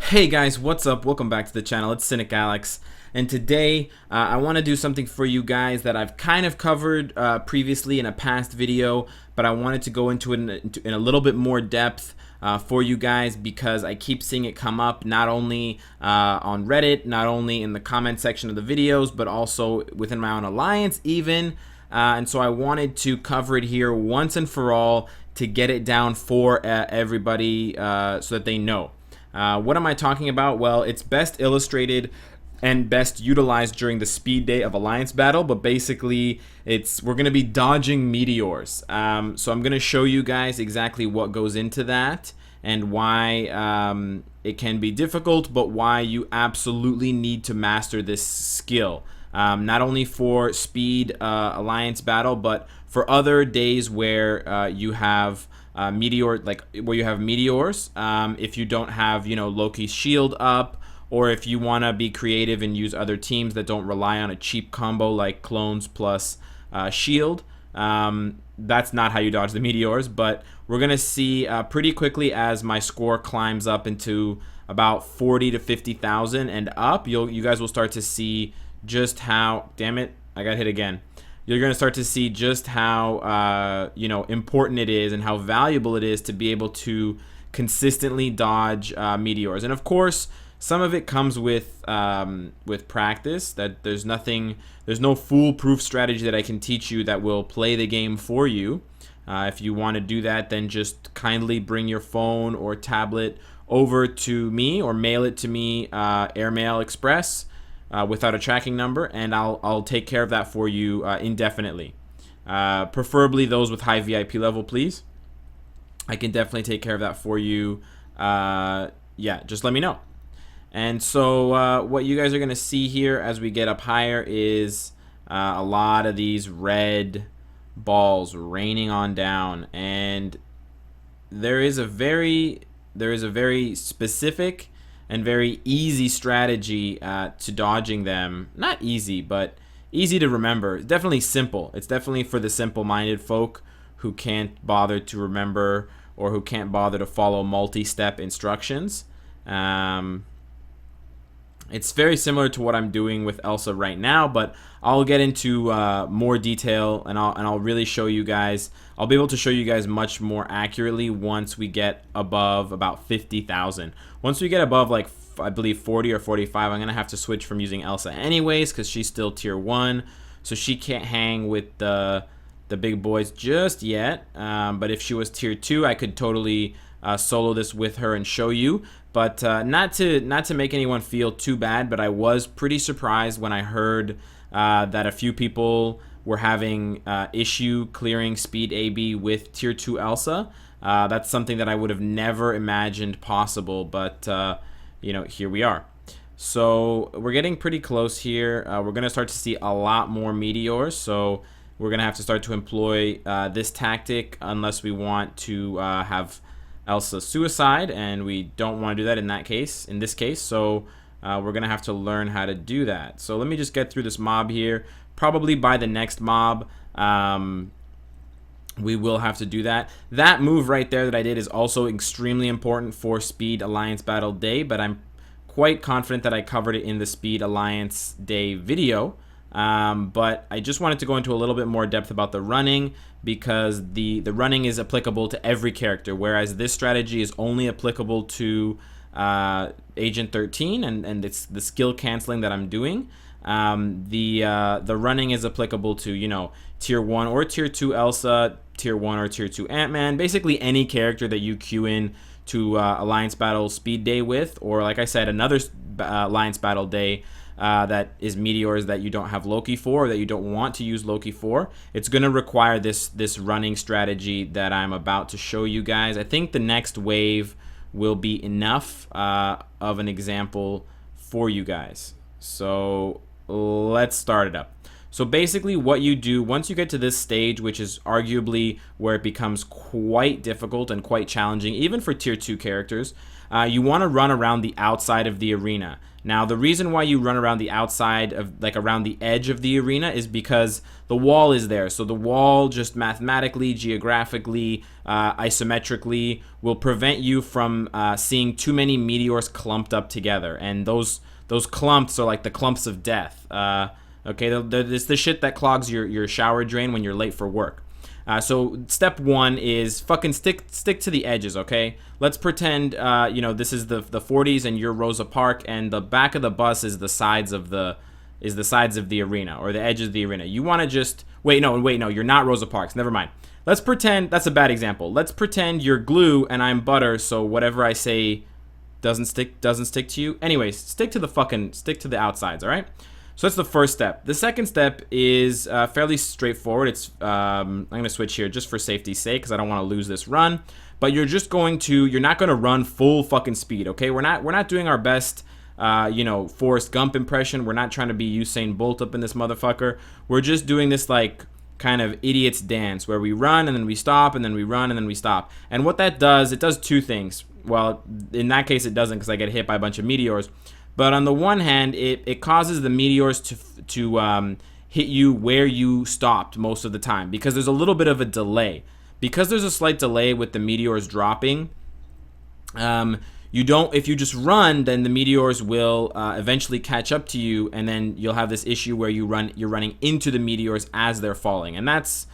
Hey guys, what's up? Welcome back to the channel. It's Cynicalex, and today I want to do something for you guys that I've kind of covered previously in a past video, but I wanted to go into it in a little bit more depth for you guys because I keep seeing it come up not only on Reddit, not only in the comment section of the videos, but also within my own alliance even. And so I wanted to cover it here once and for all to get it down for everybody so that they know. What am I talking about? Well, it's best illustrated and best utilized during the speed day of Alliance battle, but basically we're going to be dodging meteors. So I'm going to show you guys exactly what goes into that and why it can be difficult, but why you absolutely need to master this skill. Not only for speed Alliance battle, but for other days where you have meteors. If you don't have Loki's shield up, or if you want to be creative and use other teams that don't rely on a cheap combo like clones plus shield, that's not how you dodge the meteors. But we're gonna see pretty quickly as my score climbs up into about 40 to 50,000 and up. You guys will start to see just how, damn it, I got hit again. You're going to start to see just how important it is and how valuable it is to be able to consistently dodge meteors. And of course, some of it comes with practice. That there's no foolproof strategy that I can teach you that will play the game for you. If you want to do that, then just kindly bring your phone or tablet over to me or mail it to me airmail express. Without a tracking number, and I'll take care of that for you indefinitely. Preferably those with high VIP level, please. I can definitely take care of that for you. Yeah, just let me know. And so what you guys are gonna see here as we get up higher is a lot of these red balls raining on down, and there is a very specific and very easy strategy to dodging them. Not easy, but easy to remember. It's definitely simple. It's definitely for the simple-minded folk who can't bother to remember or who can't bother to follow multi-step instructions. It's very similar to what I'm doing with Elsa right now, but I'll get into more detail and I'll really show you guys. I'll be able to show you guys much more accurately once we get above about 50,000. Once we get above, like, I believe 40 or 45, I'm gonna have to switch from using Elsa anyways because she's still tier 1, so she can't hang with the big boys just yet. But if she was tier 2, I could totally solo this with her and show you. But not to make anyone feel too bad, but I was pretty surprised when I heard that a few people were having issue clearing speed AB with tier 2 Elsa. That's something that I would have never imagined possible, but here we are. So we're getting pretty close here. We're gonna start to see a lot more meteors, so we're gonna have to start to employ this tactic unless we want to have Elsa suicide, and we don't want to do that in this case. So we're gonna have to learn how to do that. So let me just get through this mob here. Probably by the next mob we will have to do that. That move right there that I did is also extremely important for Speed Alliance Battle Day, but I'm quite confident that I covered it in the Speed Alliance Day video. But I just wanted to go into a little bit more depth about the running, because the running is applicable to every character, whereas this strategy is only applicable to Agent 13, and it's the skill canceling that I'm doing. The running is applicable to tier 1 or tier 2 Elsa, tier 1 or tier 2 Ant-Man, basically any character that you queue in to Alliance Battle Speed Day with, or like I said, another Alliance Battle Day that is meteors that you don't have Loki for, or that you don't want to use Loki for. It's going to require this running strategy that I'm about to show you guys. I think the next wave will be enough of an example for you guys. So let's start it up. So basically what you do once you get to this stage, which is arguably where it becomes quite difficult and quite challenging, even for tier 2 characters, you want to run around the outside of the arena. Now, the reason why you run around the outside of, like around the edge of the arena, is because the wall is there. So the wall just mathematically, geographically, isometrically will prevent you from seeing too many meteors clumped up together. And those clumps are like the clumps of death. Okay, it's the shit that clogs your shower drain when you're late for work. So step one is fucking stick to the edges, okay? Let's pretend, this is the 40s and you're Rosa Parks, and the back of the bus is the sides of the arena, or the edges of the arena. You want to just wait, no, you're not Rosa Parks. Never mind. Let's pretend that's a bad example. Let's pretend you're glue and I'm butter, so whatever I say doesn't stick to you. Anyways, stick to the outsides, all right? So that's the first step. The second step is fairly straightforward. It's I'm going to switch here just for safety's sake, because I don't want to lose this run. But you're not going to run full fucking speed, okay? We're not doing our best, Forrest Gump impression. We're not trying to be Usain Bolt up in this motherfucker. We're just doing this like kind of idiot's dance where we run and then we stop and then we run and then we stop. And what that does, it does two things. Well, in that case it doesn't, because I get hit by a bunch of meteors. But on the one hand, it causes the meteors to hit you where you stopped most of the time, because there's a little bit of a delay. Because there's a slight delay with the meteors dropping, if you just run, then the meteors will eventually catch up to you, and then you'll have this issue where you're running into the meteors as they're falling, and that's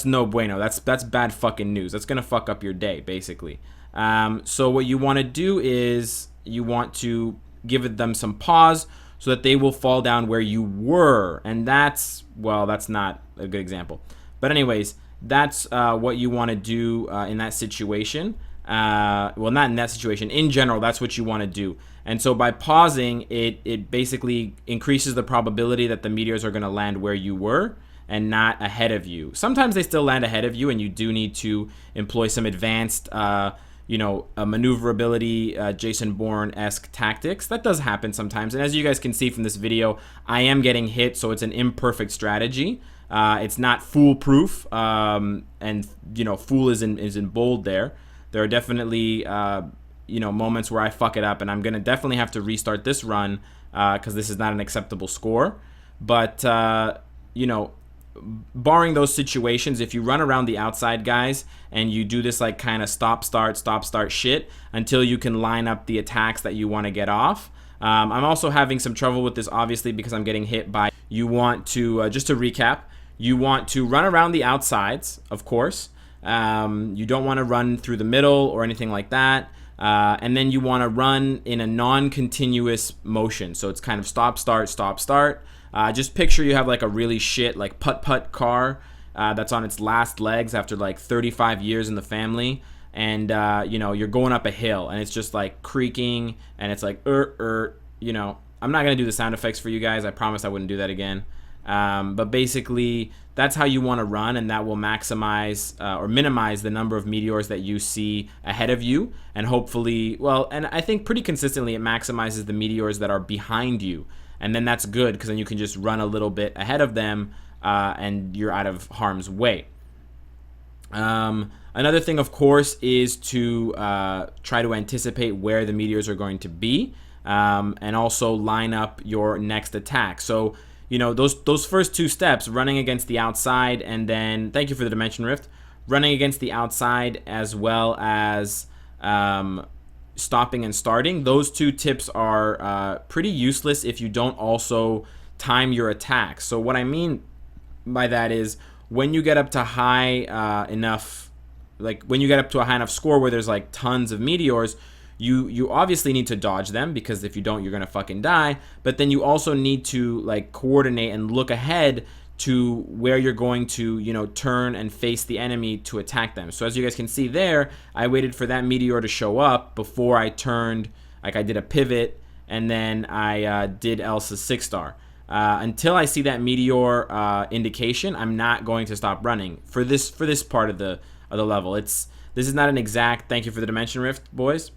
no bueno. That's bad fucking news. That's gonna fuck up your day, basically. So what you want to do is you want to give them some pause so that they will fall down where you were, and that's not a good example. But anyways, that's what you want to do in that situation. Not in that situation. In general, that's what you want to do. And so by pausing, it basically increases the probability that the meteors are going to land where you were and not ahead of you. Sometimes they still land ahead of you, and you do need to employ some advanced maneuverability, Jason Bourne-esque tactics. That does happen sometimes, and as you guys can see from this video, I am getting hit, so it's an imperfect strategy. It's not foolproof, and fool is in bold there. There are definitely moments where I fuck it up, and I'm gonna definitely have to restart this run because this is not an acceptable score. But barring those situations, if you run around the outside, guys, and you do this like kind of stop start shit until you can line up the attacks that you want to get off. I'm also having some trouble with this, obviously, because I'm getting hit by. You want to just to recap, you want to run around the outsides, of course. You don't want to run through the middle or anything like that. And then you want to run in a non-continuous motion, so it's kind of stop start. Just picture you have like a really shit like putt car that's on its last legs after like 35 years in the family, and you're going up a hill and it's just like creaking and it's like I'm not gonna do the sound effects for you guys. I promised I wouldn't do that again. But basically that's how you want to run, and that will maximize or minimize the number of meteors that you see ahead of you, and hopefully, and I think pretty consistently it maximizes the meteors that are behind you. And then that's good, because then you can just run a little bit ahead of them and you're out of harm's way. Another thing, of course, is to try to anticipate where the meteors are going to be, and also line up your next attack. So, those first two steps, running against the outside, and then, thank you for the Dimension Rift, running against the outside as well as stopping and starting, those two tips are pretty useless if you don't also time your attacks. So what I mean by that is, when you get up to high enough, like when you get up to a high enough score where there's like tons of meteors, you obviously need to dodge them, because if you don't, you're gonna fucking die. But then you also need to like coordinate and look ahead to where you're going to, turn and face the enemy to attack them. So as you guys can see there, I waited for that meteor to show up before I turned, like I did a pivot, and then I did Elsa's 6-star. Until I see that meteor indication, I'm not going to stop running for this part of the level. This is not an exact, thank you for the Dimension Rift, boys.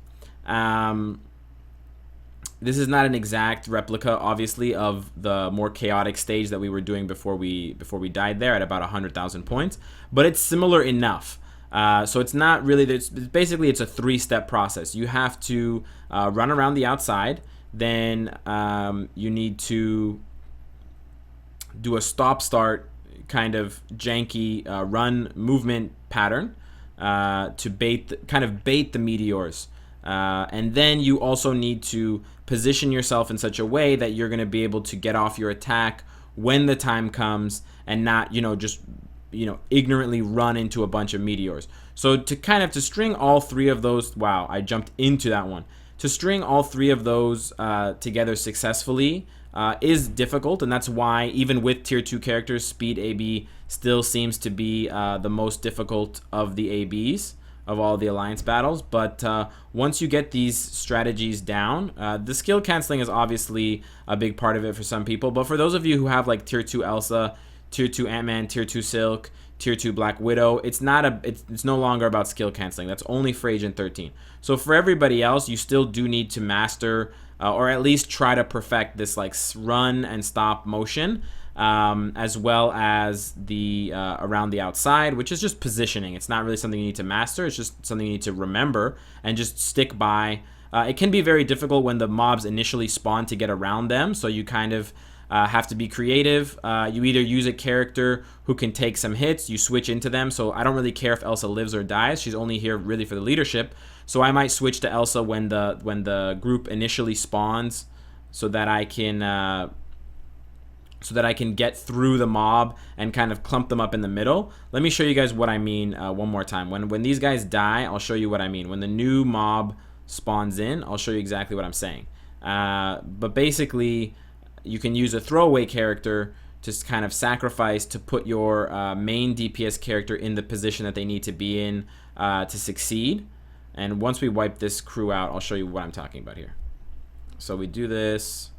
This is not an exact replica, obviously, of the more chaotic stage that we were doing before we died there at about 100,000 points, but it's similar enough. So it's not really. Basically, it's a 3-step process. You have to run around the outside. Then you need to do a stop-start kind of janky run movement pattern to bait the meteors. And then you also need to position yourself in such a way that you're going to be able to get off your attack when the time comes, and not, just ignorantly run into a bunch of meteors. So to string all 3 of those, wow, I jumped into that one. To string all 3 of those together successfully is difficult, and that's why even with tier 2 characters, speed AB still seems to be the most difficult of the ABs of all the alliance battles. But once you get these strategies down, the skill canceling is obviously a big part of it for some people, but for those of you who have like tier 2 Elsa, tier 2 Ant-Man, tier 2 Silk, tier 2 Black Widow, it's no longer about skill canceling. That's only for Agent 13. So for everybody else, you still do need to master or at least try to perfect this like run and stop motion, as well as the around the outside, which is just positioning. It's not really something you need to master. It's just something you need to remember and just stick by. It can be very difficult when the mobs initially spawn to get around them, so you kind of have to be creative. You either use a character who can take some hits, you switch into them. So I don't really care if Elsa lives or dies. She's only here really for the leadership. So I might switch to Elsa when the group initially spawns, so that I can get through the mob and kind of clump them up in the middle. Let me show you guys what I mean one more time. When these guys die, I'll show you what I mean. When the new mob spawns in, I'll show you exactly what I'm saying. But basically, you can use a throwaway character to kind of sacrifice to put your main DPS character in the position that they need to be in to succeed. And once we wipe this crew out, I'll show you what I'm talking about here. So we do this.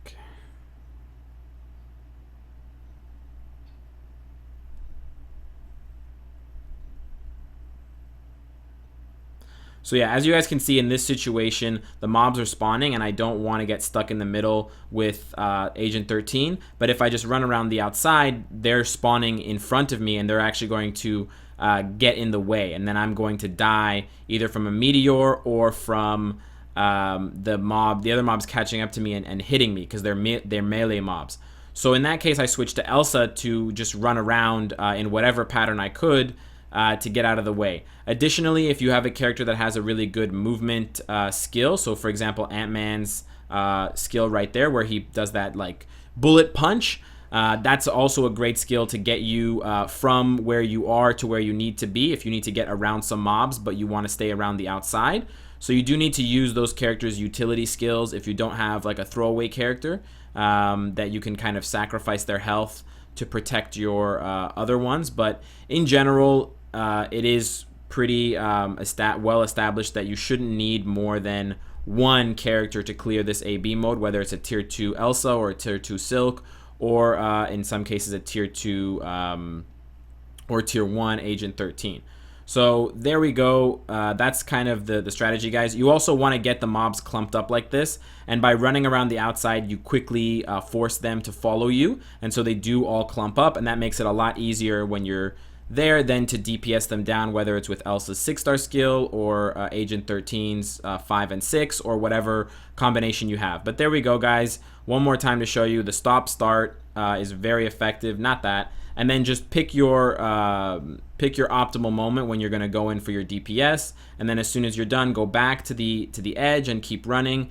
Okay. So yeah, as you guys can see in this situation, the mobs are spawning and I don't want to get stuck in the middle with Agent 13. But if I just run around the outside, they're spawning in front of me and they're actually going to get in the way. And then I'm going to die either from a meteor or from the other mobs catching up to me and hitting me, because they're melee mobs. So in that case, I switched to Elsa to just run around in whatever pattern I could to get out of the way. Additionally, if you have a character that has a really good movement skill, so for example, Ant-Man's skill right there, where he does that like bullet punch, that's also a great skill to get you from where you are to where you need to be if you need to get around some mobs, but you want to stay around the outside. So you do need to use those characters' utility skills if you don't have like a throwaway character that you can kind of sacrifice their health to protect your other ones. But in general, it is pretty well established that you shouldn't need more than one character to clear this AB mode, whether it's a tier 2 Elsa or a tier 2 Silk, or in some cases a tier 2 or tier 1 Agent 13. So there we go. That's kind of the strategy, guys. You also want to get the mobs clumped up like this, and by running around the outside, you quickly force them to follow you, and so they do all clump up, and that makes it a lot easier when you're there then to DPS them down, whether it's with Elsa's 6-star skill or Agent 13's 5 and 6, or whatever combination you have. But there we go, guys. One more time to show you the stop start is very effective. Not that. And then just pick your optimal moment when you're going to go in for your DPS, and then as soon as you're done, go back to the edge and keep running.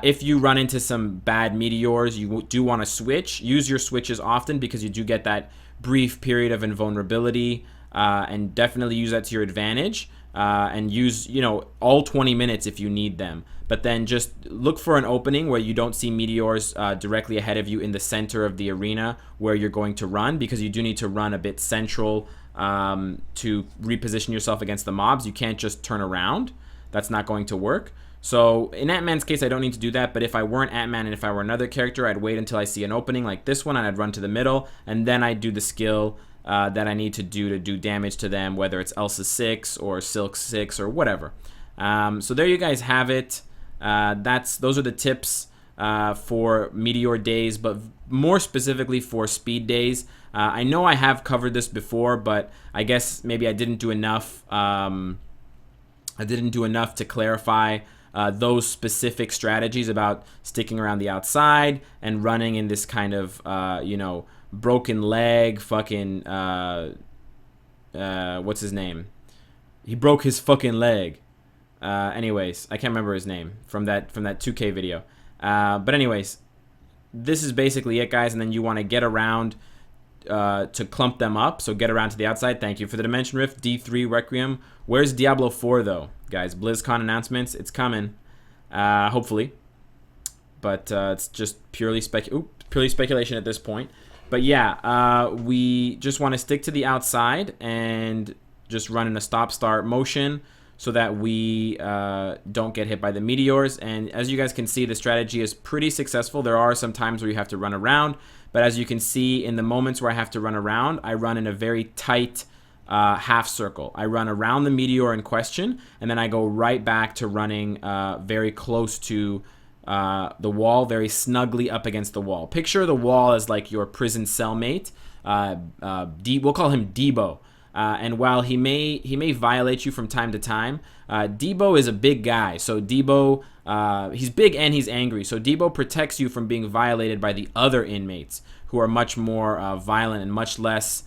If you run into some bad meteors, you do want to switch. Use your switches often, because you do get that brief period of invulnerability, and definitely use that to your advantage, and use all 20 minutes if you need them. But then just look for an opening where you don't see meteors directly ahead of you in the center of the arena where you're going to run, because you do need to run a bit central to reposition yourself against the mobs. You can't just turn around. That's not going to work. So in Ant-Man's case, I don't need to do that, but if I weren't Ant-Man and if I were another character, I'd wait until I see an opening like this one, and I'd run to the middle, and then I'd do the skill that I need to do damage to them, whether it's Elsa 6 or Silk 6 or whatever. So there you guys have it. Those are the tips for Meteor days, but more specifically for speed days. I know I have covered this before, but I guess maybe I didn't do enough. I didn't do enough to clarify those specific strategies about sticking around the outside and running in this kind of, broken leg, fucking, what's his name? He broke his fucking leg. Anyways, I can't remember his name from that 2K video. But anyways, this is basically it, guys. And then you want to get around to clump them up. So get around to the outside. Thank you for the Dimension Rift D3 Requiem. Where's Diablo 4 though, guys? BlizzCon announcements. It's coming, hopefully. But it's just purely speculation at this point. But yeah, we just want to stick to the outside and just run in a stop-start motion so that we don't get hit by the meteors. And as you guys can see, the strategy is pretty successful. There are some times where you have to run around, but as you can see, in the moments where I have to run around, I run in a very tight half circle. I run around the meteor in question, and then I go right back to running very close to the wall, very snugly up against the wall. Picture the wall as like your prison cellmate. We'll call him Debo. And while he may violate you from time to time, Debo is a big guy. So Debo, he's big and he's angry. So Debo protects you from being violated by the other inmates who are much more violent and much less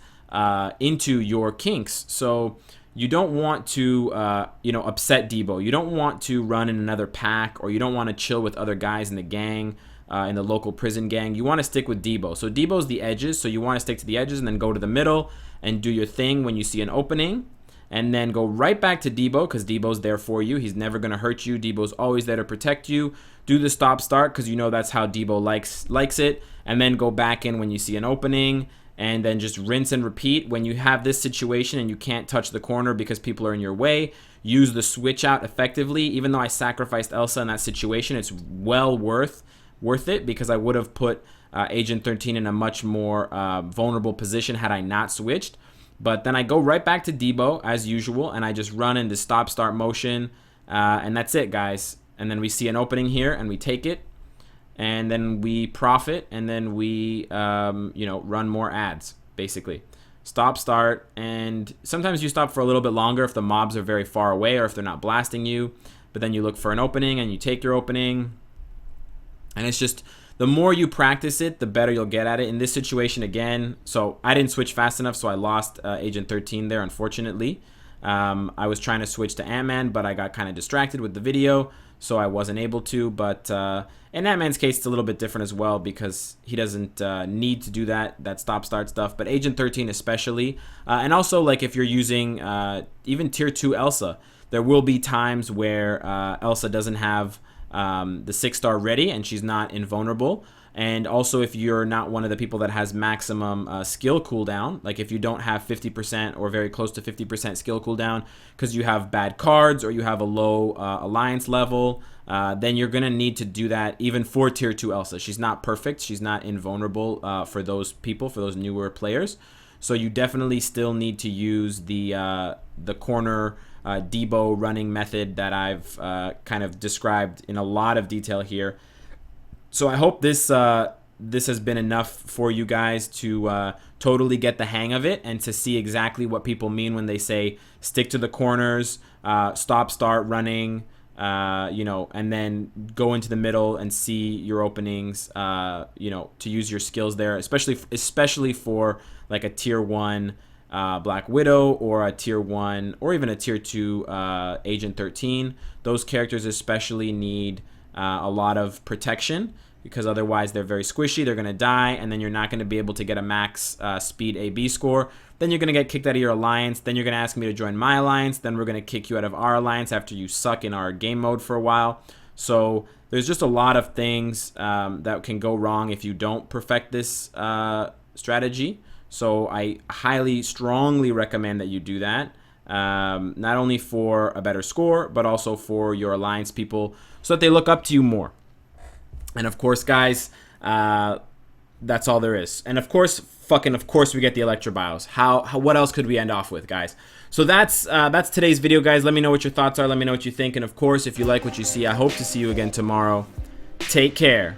into your kinks. So you don't want to, upset Debo. You don't want to run in another pack, or you don't want to chill with other guys in the gang, in the local prison gang. You want to stick with Debo. So Debo's the edges. So you want to stick to the edges and then go to the middle and do your thing when you see an opening, and then go right back to Debo, because Debo's there for you. He's never going to hurt you. Debo's always there to protect you. Do the stop start, because you know that's how Debo likes it, and then go back in when you see an opening, and then just rinse and repeat. When you have this situation and you can't touch the corner because people are in your way, use the switch out effectively. Even though I sacrificed Elsa in that situation, it's well worth it, because I would have put Agent 13 in a much more vulnerable position had I not switched. But then I go right back to Debo as usual, and I just run into stop-start motion, and that's it, guys. And then we see an opening here, and we take it, and then we profit, and then we run more ads, basically. Stop, start, and sometimes you stop for a little bit longer if the mobs are very far away or if they're not blasting you. But then you look for an opening, and you take your opening, and it's just, the more you practice it, the better you'll get at it. In this situation, again, so I didn't switch fast enough, so I lost Agent 13 there, unfortunately. I was trying to switch to Ant-Man, but I got kind of distracted with the video, so I wasn't able to. But in Ant-Man's case, it's a little bit different as well, because he doesn't need to do that stop-start stuff. But Agent 13 especially. And also, like, if you're using even Tier 2 Elsa, there will be times where Elsa doesn't have the 6-star ready and she's not invulnerable. And also, if you're not one of the people that has maximum skill cooldown, like if you don't have 50% or very close to 50% skill cooldown because you have bad cards or you have a low alliance level, then you're going to need to do that even for Tier 2 Elsa. She's not perfect. She's not invulnerable for those people, for those newer players. So you definitely still need to use the corner Debo running method that I've kind of described in a lot of detail here. So I hope this has been enough for you guys to totally get the hang of it and to see exactly what people mean when they say stick to the corners, stop, start running, and then go into the middle and see your openings, to use your skills there, especially for like a Tier 1 Black Widow or a Tier 1 or even a Tier 2 Agent 13. Those characters especially need a lot of protection, because otherwise they're very squishy, they're going to die, and then you're not going to be able to get a max speed AB score. Then you're going to get kicked out of your alliance, then you're going to ask me to join my alliance, then we're going to kick you out of our alliance after you suck in our game mode for a while. So there's just a lot of things that can go wrong if you don't perfect this strategy. So I highly, strongly recommend that you do that, not only for a better score, but also for your alliance people so that they look up to you more. And of course, guys, That's all there is. And of course, of course, we get the Electrobios. What else could we end off with, guys? So that's today's video, guys. Let me know what your thoughts are. Let me know what you think. And of course, if you like what you see, I hope to see you again tomorrow. Take care.